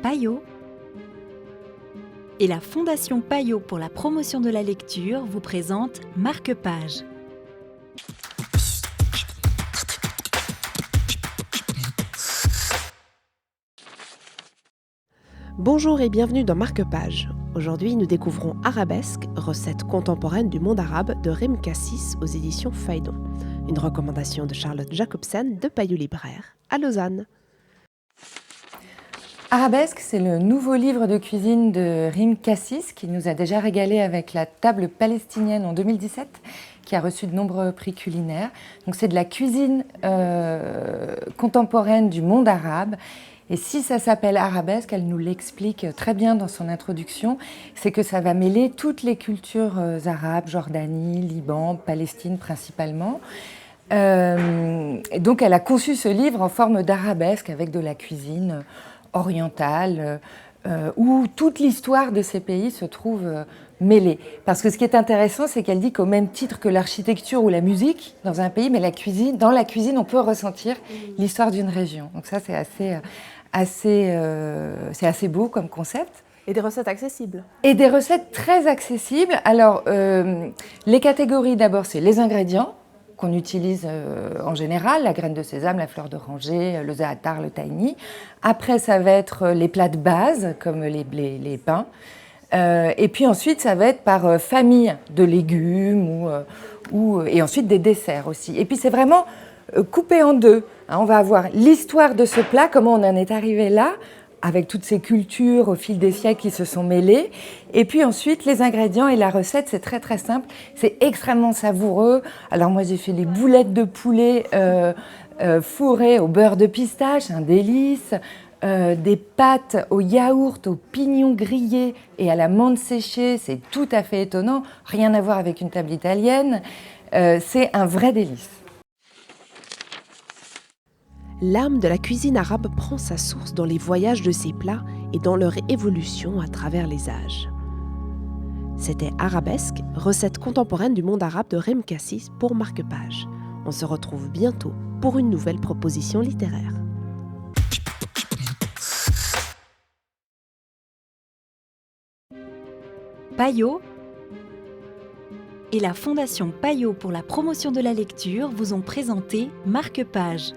Payot et la Fondation Payot pour la promotion de la lecture vous présente Marque-Page. Bonjour et bienvenue dans Marque-Page. Aujourd'hui, nous découvrons Arabesque, recette contemporaine du monde arabe de Rim Cassis aux éditions Phaidon. Une recommandation de Charlotte Jacobsen de Payot Libraire à Lausanne. Arabesque, c'est le nouveau livre de cuisine de Rim Cassis qui nous a déjà régalé avec la table palestinienne en 2017, qui a reçu de nombreux prix culinaires. Donc c'est de la cuisine contemporaine du monde arabe. Et si ça s'appelle Arabesque, elle nous l'explique très bien dans son introduction, c'est que ça va mêler toutes les cultures arabes, Jordanie, Liban, Palestine principalement. Et donc elle a conçu ce livre en forme d'arabesque avec de la cuisine orientale, où toute l'histoire de ces pays se trouve mêlée. Parce que ce qui est intéressant, c'est qu'elle dit qu'au même titre que l'architecture ou la musique dans un pays, mais dans la cuisine, on peut ressentir l'histoire d'une région. Donc ça, c'est assez beau comme concept. Et des recettes accessibles. Et des recettes très accessibles. Alors, les catégories, d'abord, c'est les ingrédients qu'on utilise en général, la graine de sésame, la fleur d'oranger, le za'atar, le tahini. Après, ça va être les plats de base, comme les pains. Et puis ensuite, ça va être par famille de légumes et ensuite des desserts aussi. Et puis, c'est vraiment coupé en deux. On va avoir l'histoire de ce plat, comment on en est arrivé là, avec toutes ces cultures au fil des siècles qui se sont mêlées. Et puis ensuite, les ingrédients et la recette, c'est très très simple. C'est extrêmement savoureux. Alors moi, j'ai fait les boulettes de poulet fourrées au beurre de pistache, un délice. Des pâtes au yaourt, aux pignons grillés et à la menthe séchée. C'est tout à fait étonnant. Rien à voir avec une table italienne. C'est un vrai délice. L'âme de la cuisine arabe prend sa source dans les voyages de ces plats et dans leur évolution à travers les âges. C'était Arabesque, recette contemporaine du monde arabe de Rim Cassis pour Marque-Page. On se retrouve bientôt pour une nouvelle proposition littéraire. Payot et la Fondation Payot pour la promotion de la lecture vous ont présenté Marque-Page.